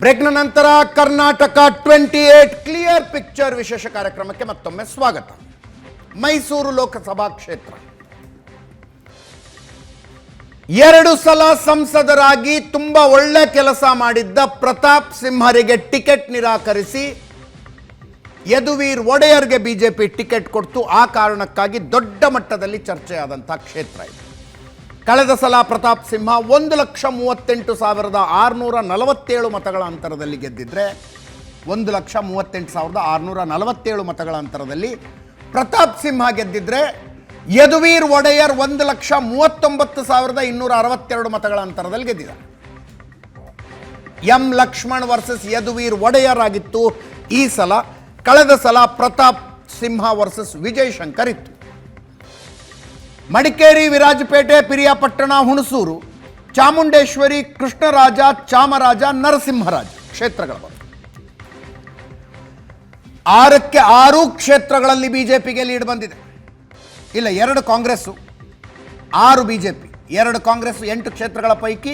ಬ್ರೇಕ್ನ ನಂತರ Karnataka 28 clear picture ವಿಶೇಷ ಕಾರ್ಯಕ್ರಮಕ್ಕೆ ಮತ್ತೊಮ್ಮೆ ಸ್ವಾಗತ. ಮೈಸೂರು ಲೋಕಸಭಾ ಕ್ಷೇತ್ರ 2 ಸಲ ಸಂಸದರಾಗಿ ತುಂಬಾ ಒಳ್ಳೆ ಕೆಲಸ ಮಾಡಿದ್ದ ಪ್ರತಾಪ್ ಸಿಂಹರಿಗೆ ಟಿಕೆಟ್ ನಿರಾಕರಿಸಿ ಯದುವೀರ್ ಒಡೆಯರ್ಗೆ ಬಿಜೆಪಿ ಟಿಕೆಟ್ ಕೊಡ್ತು. ಆ ಕಾರಣಕ್ಕಾಗಿ ದೊಡ್ಡ ಮಟ್ಟದಲ್ಲಿ ಚರ್ಚೆಯಾದಂತಹ ಕ್ಷೇತ್ರ ಇದು. ಕಳೆದ ಸಲ ಪ್ರತಾಪ್ ಸಿಂಹ 1,38,647 ಮತಗಳ ಅಂತರದಲ್ಲಿ ಗೆದ್ದಿದ್ರೆ 1,38,647 ಮತಗಳ ಅಂತರದಲ್ಲಿ ಪ್ರತಾಪ್ ಸಿಂಹ ಗೆದ್ದಿದ್ರೆ ಯದುವೀರ್ ಒಡೆಯರ್ 1,39,262 ಮತಗಳ ಅಂತರದಲ್ಲಿ ಗೆದ್ದಿದ್ದಾರೆ. ಎಂ ಲಕ್ಷ್ಮಣ್ ವರ್ಸಸ್ ಯದುವೀರ್ ಒಡೆಯರ್ ಆಗಿತ್ತು ಈ ಸಲ. ಕಳೆದ ಸಲ ಪ್ರತಾಪ್ ಸಿಂಹ ವರ್ಸಸ್ ವಿಜಯ್ ಶಂಕರ್ ಇತ್ತು. ಮಡಿಕೇರಿ, ವಿರಾಜಪೇಟೆ, ಪಿರಿಯಾಪಟ್ಟಣ, ಹುಣಸೂರು, ಚಾಮುಂಡೇಶ್ವರಿ, ಕೃಷ್ಣರಾಜ, ಚಾಮರಾಜ, ನರಸಿಂಹರಾಜ ಕ್ಷೇತ್ರಗಳ ಬಗ್ಗೆ 6ಕ್ಕೆ 6 ಕ್ಷೇತ್ರಗಳಲ್ಲಿ ಬಿಜೆಪಿಗೆ ಲೀಡ್ ಬಂದಿದೆ. ಇಲ್ಲ, 2 ಕಾಂಗ್ರೆಸ್ಸು 6 ಬಿಜೆಪಿ, 2 ಕಾಂಗ್ರೆಸ್. 8 ಕ್ಷೇತ್ರಗಳ ಪೈಕಿ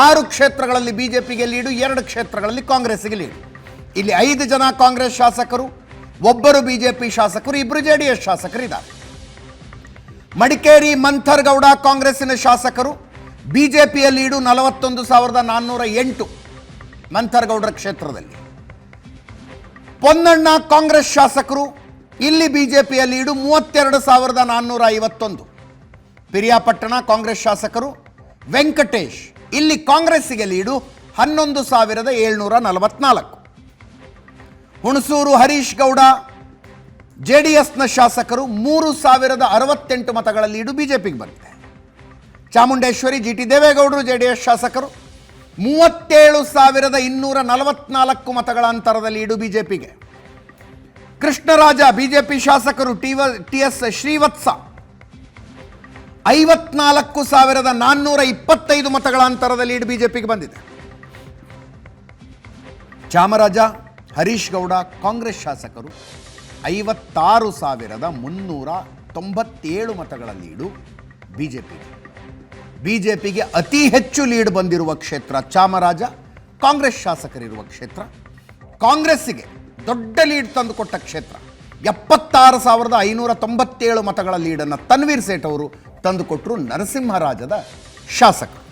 6 ಕ್ಷೇತ್ರಗಳಲ್ಲಿ ಬಿಜೆಪಿಗೆ ಲೀಡು, 2 ಕ್ಷೇತ್ರಗಳಲ್ಲಿ ಕಾಂಗ್ರೆಸ್ಗೆ ಲೀಡು. ಇಲ್ಲಿ 5 ಜನ ಕಾಂಗ್ರೆಸ್ ಶಾಸಕರು, 1 ಬಿಜೆಪಿ ಶಾಸಕರು, 2 ಜೆಡಿಎಸ್ ಶಾಸಕರು ಇದ್ದಾರೆ. ಮಡಿಕೇರಿ ಮಂಥರ್ಗೌಡ ಕಾಂಗ್ರೆಸ್ಸಿನ ಶಾಸಕರು, ಬಿಜೆಪಿಯ ಲೀಡು 41,408 ಮಂಥರ್ಗೌಡರ ಕ್ಷೇತ್ರದಲ್ಲಿ. ಪೊನ್ನಣ್ಣ ಕಾಂಗ್ರೆಸ್ ಶಾಸಕರು, ಇಲ್ಲಿ ಬಿಜೆಪಿಯ ಲೀಡು 32,451. ಪಿರಿಯಾಪಟ್ಟಣ ಕಾಂಗ್ರೆಸ್ ಶಾಸಕರು ವೆಂಕಟೇಶ್, ಇಲ್ಲಿ ಕಾಂಗ್ರೆಸ್ಸಿಗೆ ಲೀಡು 11,744. ಹುಣಸೂರು ಹರೀಶ್ ಗೌಡ ಜೆಡಿಎಸ್ನ ಶಾಸಕರು 3,068 ಮತಗಳ ಲೀಡು ಬಿಜೆಪಿಗೆ ಬಂದಿದೆ. ಚಾಮುಂಡೇಶ್ವರಿ ಜಿಟಿ ದೇವೇಗೌಡರು ಜೆಡಿಎಸ್ ಶಾಸಕರು 37,244 ಮತಗಳ ಅಂತರದ ಲೀಡು ಬಿಜೆಪಿಗೆ. ಕೃಷ್ಣರಾಜ ಬಿಜೆಪಿ ಶಾಸಕರು ಟಿಎಸ್ ಶ್ರೀವತ್ಸ 54,425 ಮತಗಳ ಅಂತರದ ಲೀಡ್ ಬಿಜೆಪಿಗೆ ಬಂದಿದೆ. ಚಾಮರಾಜ ಹರೀಶ್ ಗೌಡ ಕಾಂಗ್ರೆಸ್ ಶಾಸಕರು 56,397 ಮತಗಳ ಲೀಡು ಬಿಜೆಪಿಗೆ. ಬಿಜೆಪಿಗೆ ಅತಿ ಹೆಚ್ಚು ಲೀಡ್ ಬಂದಿರುವ ಕ್ಷೇತ್ರ ಚಾಮರಾಜ, ಕಾಂಗ್ರೆಸ್ ಶಾಸಕರಿರುವ ಕ್ಷೇತ್ರ. ಕಾಂಗ್ರೆಸ್ಸಿಗೆ ದೊಡ್ಡ ಲೀಡ್ ತಂದುಕೊಟ್ಟ ಕ್ಷೇತ್ರ 76,597 ಮತಗಳ ಲೀಡನ್ನು ತನ್ವೀರ್ ಸೇಠ್ ಅವರು ತಂದುಕೊಟ್ಟರು. ನರಸಿಂಹರಾಜದ ಶಾಸಕರು,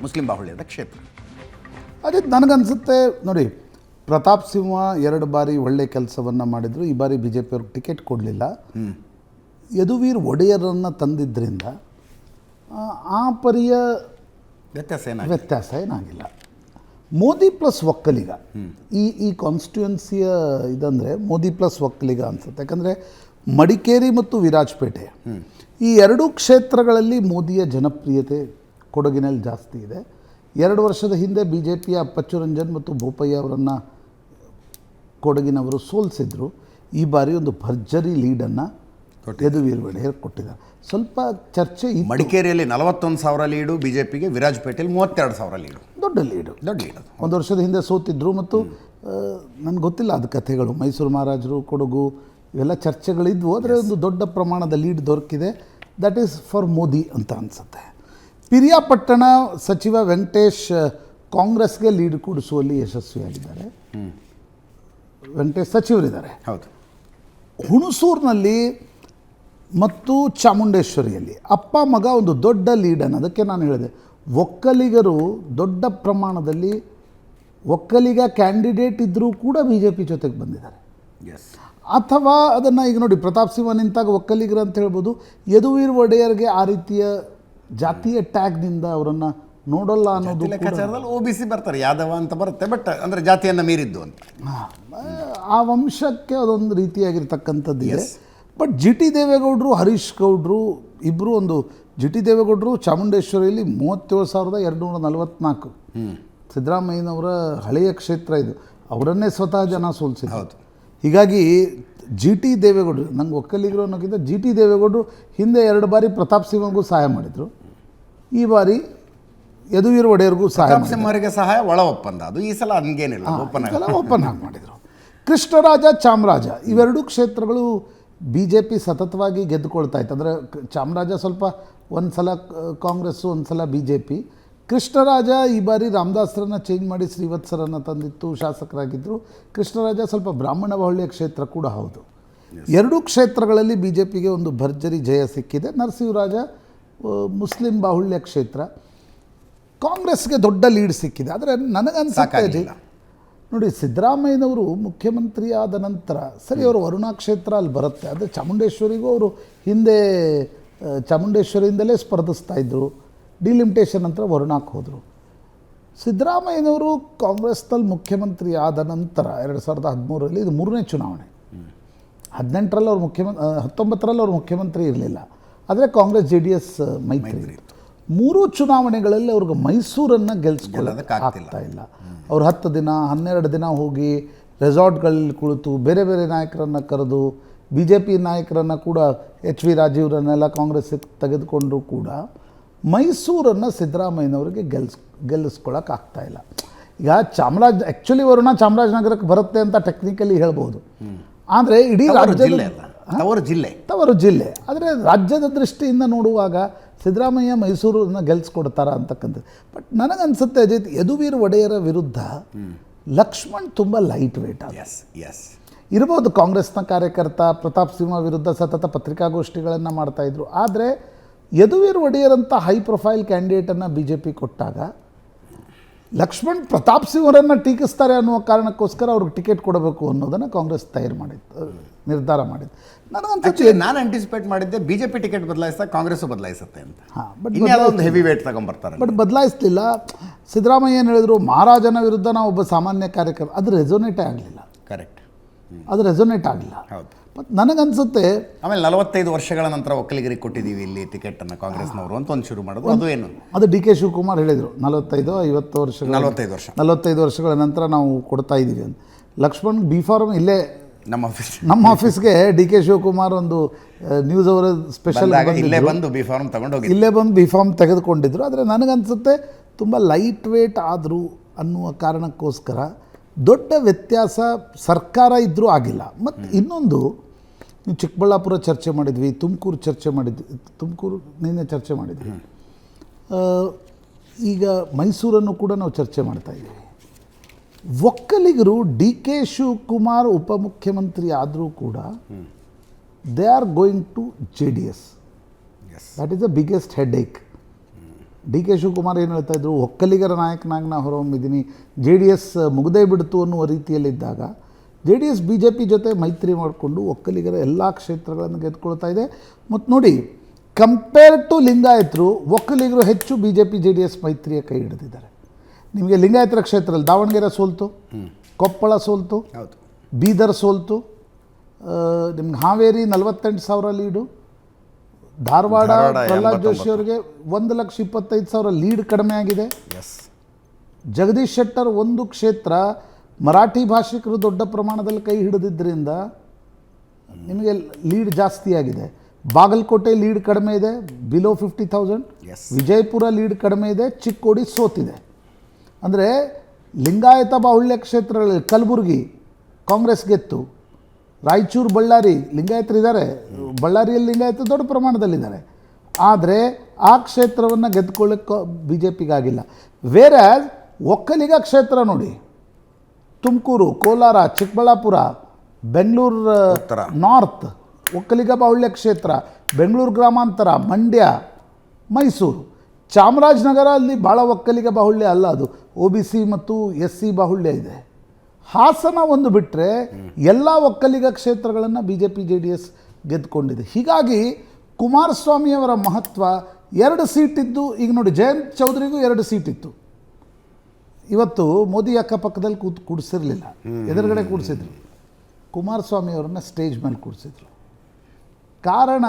ಮುಸ್ಲಿಂ ಬಾಹುಳ್ಯದ ಕ್ಷೇತ್ರ. ಅದೇ ನನಗನ್ಸುತ್ತೆ ನೋಡಿ, ಪ್ರತಾಪ್ ಸಿಂಹ 2 ಬಾರಿ ಒಳ್ಳೆ ಕೆಲಸವನ್ನು ಮಾಡಿದರು. ಈ ಬಾರಿ ಬಿ ಜೆ ಪಿಯವ್ರಿಗೆ ಟಿಕೆಟ್ ಕೊಡಲಿಲ್ಲ. ಯದುವೀರ್ ಒಡೆಯರನ್ನು ತಂದಿದ್ದರಿಂದ ಆ ಪರಿಯ ವ್ಯತ್ಯಾಸ ಏನಾಗಿಲ್ಲ. ಮೋದಿ ಪ್ಲಸ್ ಒಕ್ಕಲಿಗ, ಈ ಕಾನ್ಸ್ಟಿಟ್ಯೂನ್ಸಿಯ ಇದಂದರೆ ಮೋದಿ ಪ್ಲಸ್ ಒಕ್ಕಲಿಗ ಅನಿಸುತ್ತೆ. ಯಾಕಂದರೆ ಮಡಿಕೇರಿ ಮತ್ತು ವಿರಾಜಪೇಟೆ ಈ 2 ಕ್ಷೇತ್ರಗಳಲ್ಲಿ ಮೋದಿಯ ಜನಪ್ರಿಯತೆ ಕೊಡಗಿನಲ್ಲಿ ಜಾಸ್ತಿ ಇದೆ. 2 ವರ್ಷದ ಹಿಂದೆ ಬಿ ಜೆ ಪಿಯ ಪಚ್ಚುರಂಜನ್ ಮತ್ತು ಬೋಪಯ್ಯ ಅವರನ್ನು ಕೊಡಗಿನವರು ಸೋಲಿಸಿದ್ರು. ಈ ಬಾರಿ ಒಂದು ಭರ್ಜರಿ ಲೀಡನ್ನು ಯದುವೀರ್ ಒಡೆಯರ್ ಕೊಟ್ಟಿದ್ದಾರೆ. ಸ್ವಲ್ಪ ಚರ್ಚೆ ಈ ಮಡಿಕೇರಿಯಲ್ಲಿ 41,000 ಲೀಡು ಬಿಜೆಪಿಗೆ, ವಿರಾಜಪೇಟೆಯಲ್ಲಿ 32,000 ಲೀಡು. ದೊಡ್ಡ ಲೀಡು. 1 ವರ್ಷದ ಹಿಂದೆ ಸೋತಿದ್ರು. ಮತ್ತು ನನಗೆ ಗೊತ್ತಿಲ್ಲ ಅದು ಕಥೆಗಳು, ಮೈಸೂರು ಮಹಾರಾಜರು, ಕೊಡಗು ಇವೆಲ್ಲ ಚರ್ಚೆಗಳಿದ್ವು. ಆದರೆ ಒಂದು ದೊಡ್ಡ ಪ್ರಮಾಣದ ಲೀಡ್ ದೊರಕಿದೆ. ದಟ್ ಈಸ್ ಫಾರ್ ಮೋದಿ ಅಂತ ಅನಿಸುತ್ತೆ. ಪಿರಿಯಾಪಟ್ಟಣ ಸಚಿವ ವೆಂಕಟೇಶ್ ಕಾಂಗ್ರೆಸ್ಗೆ ಲೀಡ್ ಕೊಡಿಸುವಲ್ಲಿ ಯಶಸ್ವಿಯಾಗಿದ್ದಾರೆ. ವೆಂಕಟೇಶ್ ಸಚಿವರಿದ್ದಾರೆ. ಹೌದು. ಹುಣಸೂರಿನಲ್ಲಿ ಮತ್ತು ಚಾಮುಂಡೇಶ್ವರಿಯಲ್ಲಿ ಅಪ್ಪ ಮಗ ಒಂದು ದೊಡ್ಡ ಲೀಡ್ ಅನ್ನೋದಕ್ಕೆ ನಾನು ಹೇಳಿದೆ. ಒಕ್ಕಲಿಗರು ದೊಡ್ಡ ಪ್ರಮಾಣದಲ್ಲಿ ಒಕ್ಕಲಿಗ ಕ್ಯಾಂಡಿಡೇಟ್ ಇದ್ದರೂ ಕೂಡ ಬಿ ಜೆ ಪಿ ಜೊತೆಗೆ ಬಂದಿದ್ದಾರೆ. ಅಥವಾ ಅದನ್ನು ಈಗ ನೋಡಿ, ಪ್ರತಾಪ್ ಸಿಂಹ ನಿಂತಾಗ ಒಕ್ಕಲಿಗರು ಅಂತ ಹೇಳ್ಬೋದು. ಯದುವೀರ್ ಒಡೆಯರ್ಗೆ ಆ ರೀತಿಯ ಜಾತಿಯ ಟ್ಯಾಗ್ನಿಂದ ಅವರನ್ನು ನೋಡಲ್ಲ ಅನ್ನೋದು ಲೆಕ್ಕಾಚಾರದಲ್ಲಿ OBC ಬರ್ತಾರೆ, ಯಾದವ ಅಂತ ಬರುತ್ತೆ. ಬಟ್ ಅಂದರೆ ಜಾತಿಯನ್ನು ಮೀರಿದ್ದು ಅಂತ ಆ ವಂಶಕ್ಕೆ ಅದೊಂದು ರೀತಿಯಾಗಿರ್ತಕ್ಕಂಥದ್ದು ಇದೆ. ಬಟ್ ಜಿ ಟಿ ದೇವೇಗೌಡರು, ಹರೀಶ್ ಗೌಡರು ಇಬ್ಬರು ಒಂದು ಜಿ ಟಿ ದೇವೇಗೌಡರು ಚಾಮುಂಡೇಶ್ವರಿಯಲ್ಲಿ 37,244 ಸಿದ್ದರಾಮಯ್ಯನವರ ಹಳೆಯ ಕ್ಷೇತ್ರ ಇದು. ಅವರನ್ನೇ ಸ್ವತಃ ಜನ ಸೋಲಿಸಿದ್ರು. ಹೌದು. ಹೀಗಾಗಿ ಜಿ ಟಿ ದೇವೇಗೌಡರು, ನಂಗೆ ಒಕ್ಕಲಿಗರು ಅನ್ನೋಕ್ಕಿಂತ ಜಿ ಟಿ ದೇವೇಗೌಡರು ಹಿಂದೆ 2 ಬಾರಿ ಪ್ರತಾಪ್ ಸಿಂಹಗೂ ಸಹಾಯ ಮಾಡಿದರು. ಈ ಬಾರಿ ಯದುವೀರ್ ಒಡೆಯರ್ಗೂ ಸಹಾಯ. ಸಿಂಹರಿಗೆ ಸಹಾಯ ಒಳ ಒಪ್ಪಂದ, ಅದು ಈ ಸಲ ಹಂಗೇನಿಲ್ಲ, ಓಪನ್ ಆಗಿ ಮಾಡಿದರು. ಕೃಷ್ಣರಾಜ, ಚಾಮರಾಜ ಇವೆರಡೂ ಕ್ಷೇತ್ರಗಳು ಬಿ ಜೆ ಪಿ ಸತತವಾಗಿ ಗೆದ್ದುಕೊಳ್ತಾ ಇತ್ತು. ಅಂದರೆ ಚಾಮರಾಜ ಸ್ವಲ್ಪ ಒಂದು ಸಲ ಕಾಂಗ್ರೆಸ್ಸು, ಒಂದು ಸಲ ಬಿ ಜೆ ಪಿ. ಕೃಷ್ಣರಾಜ ಈ ಬಾರಿ ರಾಮದಾಸರನ್ನು ಚೇಂಜ್ ಮಾಡಿ ಶ್ರೀವತ್ಸರನ್ನು ತಂದಿತ್ತು, ಶಾಸಕರಾಗಿದ್ದರು. ಕೃಷ್ಣರಾಜ ಸ್ವಲ್ಪ ಬ್ರಾಹ್ಮಣ ಬಾಹುಳ್ಯ ಕ್ಷೇತ್ರ ಕೂಡ ಹೌದು. ಎರಡೂ ಕ್ಷೇತ್ರಗಳಲ್ಲಿ ಬಿ ಜೆ ಪಿಗೆ ಒಂದು ಭರ್ಜರಿ ಜಯ ಸಿಕ್ಕಿದೆ. ನರಸಿಂಹರಾಜ ಮುಸ್ಲಿಂ ಬಾಹುಳ್ಯ ಕ್ಷೇತ್ರ. ಕಾಂಗ್ರೆಸ್ಗೆ ದೊಡ್ಡ ಲೀಡ್ ಸಿಕ್ಕಿದೆ. ಆದರೆ ನನಗನ್ಸುತ್ತೆ ನೋಡಿ, ಸಿದ್ದರಾಮಯ್ಯನವರು ಮುಖ್ಯಮಂತ್ರಿ ಆದ ನಂತರ ಸರಿ ಅವರು ವರುಣಾ ಕ್ಷೇತ್ರ ಅಲ್ಲಿ ಬರುತ್ತೆ, ಆದರೆ ಚಾಮುಂಡೇಶ್ವರಿಗೂ ಅವರು ಹಿಂದೆ ಚಾಮುಂಡೇಶ್ವರಿಯಿಂದಲೇ ಸ್ಪರ್ಧಿಸ್ತಾ ಇದ್ದರು. ಡಿಲಿಮಿಟೇಷನ್ ನಂತರ ವರುಣಾಕ್ಕೆ ಹೋದರು. ಸಿದ್ದರಾಮಯ್ಯನವರು ಕಾಂಗ್ರೆಸ್ನಲ್ಲಿ ಮುಖ್ಯಮಂತ್ರಿ ಆದ ನಂತರ 2013ರಲ್ಲಿ ಇದು 3ನೇ ಚುನಾವಣೆ. 18ರಲ್ಲಿ ಅವರು 19ರಲ್ಲಿ ಅವರು ಮುಖ್ಯಮಂತ್ರಿ ಇರಲಿಲ್ಲ, ಆದರೆ ಕಾಂಗ್ರೆಸ್ JDS ಮೈತ್ರಿ ಇತ್ತು. 3 ಚುನಾವಣೆಗಳಲ್ಲಿ ಅವ್ರಿಗೆ ಮೈಸೂರನ್ನು ಗೆಲ್ಲಿಸ್ಕೊಳ್ಳೋದಕ್ಕೆ ಆಗ್ತಾ ಇಲ್ಲ. ಅವ್ರು 10 ದಿನ 12 ದಿನ ಹೋಗಿ ರೆಸಾರ್ಟ್ಗಳಲ್ಲಿ ಕುಳಿತು ಬೇರೆ ಬೇರೆ ನಾಯಕರನ್ನು ಕರೆದು BJP ನಾಯಕರನ್ನು ಕೂಡ HV ರಾಜೀವ್ರನ್ನೆಲ್ಲ ಕಾಂಗ್ರೆಸ್ಸಿಗೆ ತೆಗೆದುಕೊಂಡರೂ ಕೂಡ ಮೈಸೂರನ್ನು ಸಿದ್ದರಾಮಯ್ಯನವರಿಗೆ ಗೆಲ್ಲಿಸ್ಕೊಳ್ಳೋಕ್ಕಾಗ್ತಾ ಇಲ್ಲ. ಈಗ ಆ್ಯಕ್ಚುಲಿ ವರುಣ ಚಾಮರಾಜನಗರಕ್ಕೆ ಬರುತ್ತೆ ಅಂತ ಟೆಕ್ನಿಕಲಿ ಹೇಳ್ಬೋದು, ಆದರೆ ಇಡೀ ತವರು ಜಿಲ್ಲೆ. ಆದರೆ ರಾಜ್ಯದ ದೃಷ್ಟಿಯಿಂದ ನೋಡುವಾಗ ಸಿದ್ದರಾಮಯ್ಯ ಮೈಸೂರನ್ನು ಗೆಲ್ಲಿಸ್ಕೊಡ್ತಾರಾ ಅಂತಕ್ಕಂಥದ್ದು. ಬಟ್ ನನಗನ್ಸುತ್ತೆ ಅಜಿತ್, ಯದುವೀರ್ ಒಡೆಯರ ವಿರುದ್ಧ ಲಕ್ಷ್ಮಣ್ ತುಂಬ ಲೈಟ್ ವೇಟ್ ಇರ್ಬೋದು. ಕಾಂಗ್ರೆಸ್ನ ಕಾರ್ಯಕರ್ತ ಪ್ರತಾಪ್ ಸಿಂಹ ವಿರುದ್ಧ ಸತತ ಪತ್ರಿಕಾಗೋಷ್ಠಿಗಳನ್ನು ಮಾಡ್ತಾಯಿದ್ರು. ಆದರೆ ಯದುವೀರ್ ಒಡೆಯರಂಥ ಹೈ ಪ್ರೊಫೈಲ್ ಕ್ಯಾಂಡಿಡೇಟನ್ನು BJP ಕೊಟ್ಟಾಗ ಲಕ್ಷ್ಮಣ್ ಪ್ರತಾಪ್ ಸಿಂಹರನ್ನು ಟೀಕಿಸ್ತಾರೆ ಅನ್ನುವ ಕಾರಣಕ್ಕೋಸ್ಕರ ಅವ್ರಿಗೆ ಟಿಕೆಟ್ ಕೊಡಬೇಕು ಅನ್ನೋದನ್ನು ಕಾಂಗ್ರೆಸ್ ನಿರ್ಧಾರ ಮಾಡಿತ್ತು. ನನಗನ್ಸುತ್ತೆ ನಾನು ಆಂಟಿಸಿಪೇಟ್ ಮಾಡಿದ್ದೆ BJP ಟಿಕೆಟ್ ಬದಲಾಯಿಸ್ತಾ ಕಾಂಗ್ರೆಸ್ ಬದಲಾಯಿಸುತ್ತೆ ಅಂತ. ಬಟ್ ಹೆವಿ ವೇಟ್ ತಗೊಂಡ್ಬರ್ತಾರೆ. ಬಟ್ ಬದಲಾಯಿಸಲಿಲ್ಲ. ಸಿದ್ದರಾಮಯ್ಯ ಏನು ಹೇಳಿದ್ರು, ಮಹಾರಾಜನ ವಿರುದ್ಧ ನಾವು ಒಬ್ಬ ಸಾಮಾನ್ಯ ಕಾರ್ಯಕರ್ತ, ಅದು ರೆಸೊನೇಟೇ ಆಗಲಿಲ್ಲ. ಕರೆಕ್ಟ್, ಅದು ರೆಸೊನೇಟ್ ಆಗಲಿಲ್ಲ. ಹೌದು. ಮತ್ತು ನನಗನ್ಸುತ್ತೆ ಆಮೇಲೆ 45 ವರ್ಷಗಳ ನಂತರ ಒಕ್ಕಲಿಗರಿಗೆ ಕೊಟ್ಟಿದ್ದೀವಿ ಇಲ್ಲಿ ಟಿಕೆಟನ್ನು ಕಾಂಗ್ರೆಸ್ನವರು ಅಂತ ಒಂದು ಶುರು ಮಾಡೋದು. ಅದು ಏನು, ಅದು DK ಶಿವಕುಮಾರ್ ಹೇಳಿದರು, 45 ವರ್ಷಗಳ ನಂತರ ನಾವು ಕೊಡ್ತಾ ಇದ್ದೀವಿ ಅಂತ. ಲಕ್ಷ್ಮಣ್ B.Pharm ಇಲ್ಲೇ ನಮ್ಮ ಆಫೀಸ್ಗೆ DK ಶಿವಕುಮಾರ್ ಒಂದು ನ್ಯೂಸ್ ಅವರ ಸ್ಪೆಷಲ್ ಇಲ್ಲೇ ಬಂದು B.Pharm ತೆಗೆದುಕೊಂಡಿದ್ರು. ಆದರೆ ನನಗನ್ಸುತ್ತೆ ತುಂಬ ಲೈಟ್ ವೇಟ್ ಆದರು ಅನ್ನುವ ಕಾರಣಕ್ಕೋಸ್ಕರ ದೊಡ್ಡ ವ್ಯತ್ಯಾಸ ಸರ್ಕಾರ ಇದ್ದರೂ ಆಗಿಲ್ಲ. ಮತ್ತು ಇನ್ನೊಂದು, ನೀವು ಚಿಕ್ಕಬಳ್ಳಾಪುರ ಚರ್ಚೆ ಮಾಡಿದ್ವಿ, ತುಮಕೂರು ನಿನ್ನೆ ಚರ್ಚೆ ಮಾಡಿದ್ವಿ, ಈಗ ಮೈಸೂರನ್ನು ಕೂಡ ನಾವು ಚರ್ಚೆ ಮಾಡ್ತಾಯಿದ್ದೀವಿ. ಒಕ್ಕಲಿಗರು DK ಶಿವಕುಮಾರ್ ಉಪಮುಖ್ಯಮಂತ್ರಿ ಆದರೂ ಕೂಡ they are going to JDS. That is the biggest headache. DK Shivakumar ಏನು ಹೇಳ್ತಾ ಇದ್ರು, ಒಕ್ಕಲಿಗರ ನಾಯಕನಾಗಿ ನಾ ಹೊರಹೊಮ್ಮಿದ್ದೀನಿ, JDS ಮುಗದೇ ಬಿಡ್ತು ಅನ್ನುವ ರೀತಿಯಲ್ಲಿದ್ದಾಗ JDS BJP ಜೊತೆ ಮೈತ್ರಿ ಮಾಡಿಕೊಂಡು ಒಕ್ಕಲಿಗರ ಎಲ್ಲ ಕ್ಷೇತ್ರಗಳನ್ನು ಗೆದ್ಕೊಳ್ತಾ ಇದೆ. ಮತ್ತು ನೋಡಿ, ಕಂಪೇರ್ ಟು ಲಿಂಗಾಯತರು ಒಕ್ಕಲಿಗರು ಹೆಚ್ಚು BJP JDS ಮೈತ್ರಿಯ ಕೈ ಹಿಡಿದಿದ್ದಾರೆ. ನಿಮಗೆ ಲಿಂಗಾಯತರ ಕ್ಷೇತ್ರದಲ್ಲಿ ದಾವಣಗೆರೆ ಸೋಲ್ತು, ಕೊಪ್ಪಳ ಸೋಲ್ತು, ಬೀದರ್ ಸೋಲ್ತು, ನಿಮ್ಗೆ ಹಾವೇರಿ 48,000 ಲೀಡು, ಧಾರವಾಡ ಪ್ರಹ್ಲಾದ್ ಜೋಶಿ ಅವರಿಗೆ 1,25,000 ಲೀಡ್ ಕಡಿಮೆ ಆಗಿದೆ. ಜಗದೀಶ್ ಶೆಟ್ಟರ್ ಒಂದು ಕ್ಷೇತ್ರ ಮರಾಠಿ ಭಾಷಿಕರು ದೊಡ್ಡ ಪ್ರಮಾಣದಲ್ಲಿ ಕೈ ಹಿಡಿದಿದ್ದರಿಂದ ನಿಮಗೆ ಲೀಡ್ ಜಾಸ್ತಿ ಆಗಿದೆ. ಬಾಗಲಕೋಟೆ ಲೀಡ್ ಕಡಿಮೆ ಇದೆ, ಬಿಲೋ 50,000. ವಿಜಯಪುರ ಲೀಡ್ ಕಡಿಮೆ ಇದೆ, ಚಿಕ್ಕೋಡಿ ಸೋತಿದೆ. ಅಂದರೆ ಲಿಂಗಾಯತ ಬಾಹುಳ್ಯ ಕ್ಷೇತ್ರಗಳಲ್ಲಿ ಕಲಬುರಗಿ ಕಾಂಗ್ರೆಸ್ ಗೆತ್ತು, ರಾಯಚೂರು ಬಳ್ಳಾರಿ ಲಿಂಗಾಯತರಿದ್ದಾರೆ, ಬಳ್ಳಾರಿಯಲ್ಲಿ ಲಿಂಗಾಯತ ದೊಡ್ಡ ಪ್ರಮಾಣದಲ್ಲಿದ್ದಾರೆ. ಆದರೆ ಆ ಕ್ಷೇತ್ರವನ್ನು ಗೆದ್ಕೊಳ್ಳೋಕ್ಕೆ BJPಗಾಗಿಲ್ಲ. ಬೇರೆ ಒಕ್ಕಲಿಗ ಕ್ಷೇತ್ರ ನೋಡಿ, ತುಮಕೂರು, ಕೋಲಾರ, ಚಿಕ್ಕಬಳ್ಳಾಪುರ, ಬೆಂಗಳೂರು ನಾರ್ತ್ ಒಕ್ಕಲಿಗ ಬಾಹುಳ್ಯ ಕ್ಷೇತ್ರ, ಬೆಂಗಳೂರು ಗ್ರಾಮಾಂತರ, ಮಂಡ್ಯ, ಮೈಸೂರು, ಚಾಮರಾಜನಗರ ಅಲ್ಲಿ ಭಾಳ ಒಕ್ಕಲಿಗ ಬಾಹುಳ್ಯ ಅಲ್ಲ, ಅದು OBC ಮತ್ತು SC ಬಾಹುಳ್ಯ ಇದೆ. ಹಾಸನ ಒಂದು ಬಿಟ್ಟರೆ ಎಲ್ಲ ಒಕ್ಕಲಿಗ ಕ್ಷೇತ್ರಗಳನ್ನು BJP JDS ಗೆದ್ದುಕೊಂಡಿದೆ. ಹೀಗಾಗಿ ಕುಮಾರಸ್ವಾಮಿಯವರ ಮಹತ್ವ 2 ಸೀಟಿದ್ದು, ಈಗ ನೋಡಿ ಜಯಂತ್ ಚೌಧರಿಗೂ 2 ಸೀಟಿತ್ತು. ಇವತ್ತು ಮೋದಿ ಅಕ್ಕಪಕ್ಕದಲ್ಲಿ ಕೂಡಿಸಿರಲಿಲ್ಲ, ಎದುರುಗಡೆ ಕೂಡಿಸಿದ್ರು. ಕುಮಾರಸ್ವಾಮಿಯವರನ್ನ ಸ್ಟೇಜ್ ಮೇಲೆ ಕೂಡಿಸಿದ್ರು. ಕಾರಣ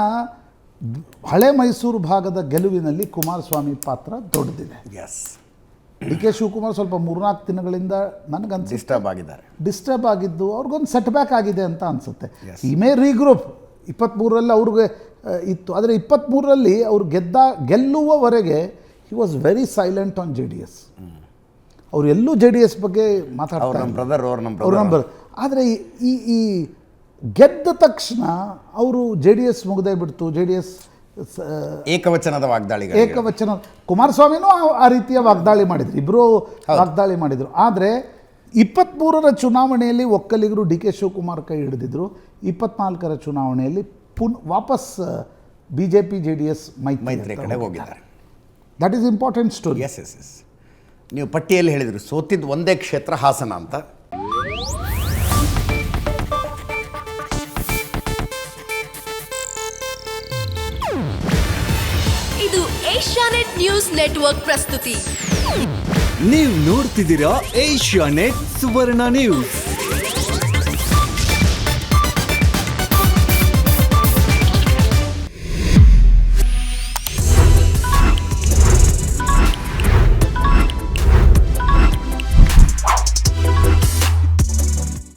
ಹಳೆ ಮೈಸೂರು ಭಾಗದ ಗೆಲುವಿನಲ್ಲಿ ಕುಮಾರಸ್ವಾಮಿ ಪಾತ್ರ ದೊಡ್ಡದಿದೆ. DK ಶಿವಕುಮಾರ್ ಸ್ವಲ್ಪ 3-4 ದಿನಗಳಿಂದ ನನಗನ್ಸುತ್ತೆ ಡಿಸ್ಟರ್ಬ್ ಆಗಿದ್ದು ಅವ್ರಿಗೊಂದು ಸೆಟ್ಬ್ಯಾಕ್ ಆಗಿದೆ ಅಂತ ಅನಿಸುತ್ತೆ. ಈ ಮೇ ರೀಗ್ರೂಪ್ 23ರಲ್ಲಿ ಅವ್ರಿಗೆ ಇತ್ತು, ಆದರೆ 23ರಲ್ಲಿ ಅವ್ರು ಗೆಲ್ಲುವವರೆಗೆ he was very silent on JDS. ಅವರು ಎಲ್ಲೂ JDS ಬಗ್ಗೆ ಮಾತಾಡ್ತಾರೆ. ಆದರೆ ಈ ಗೆದ್ದ ತಕ್ಷಣ ಅವರು JDS ಮುಗದೇ ಬಿಡ್ತು, JDS ಏಕವಚನದ ವಾಗ್ದಾಳಿಗಳು. ಏಕವಚನ ಕುಮಾರಸ್ವಾಮಿನೂ ಆ ರೀತಿಯ ವಾಗ್ದಾಳಿ ಮಾಡಿದ್ರು, ಇಬ್ಬರು ವಾಗ್ದಾಳಿ ಮಾಡಿದರು. ಆದರೆ 23ರ ಚುನಾವಣೆಯಲ್ಲಿ ಒಕ್ಕಲಿಗರು ಡಿ ಕೆ ಶಿವಕುಮಾರ್ ಕೈ ಹಿಡಿದಿದ್ರು. 24ರ ಚುನಾವಣೆಯಲ್ಲಿ ವಾಪಸ್ BJP JDS ಮೈತ್ರಿ ಕಡೆ ಹೋಗಿದ್ದಾರೆ. That is important story. Yes ನೀವು ಪಟ್ಟಿಯಲ್ಲಿ ಹೇಳಿದ್ರು ಸೋತಿದ್ದು ಒಂದೇ ಕ್ಷೇತ್ರ ಹಾಸನ ಅಂತ. ಇದು ಏಷ್ಯಾನೆಟ್ ನ್ಯೂಸ್ ನೆಟ್ವರ್ಕ್ ಪ್ರಸ್ತುತಿ. ನೀವು ನೋಡ್ತಿದ್ದೀರಾ ಏಷ್ಯಾನೆಟ್ ಸುವರ್ಣ ನ್ಯೂಸ್.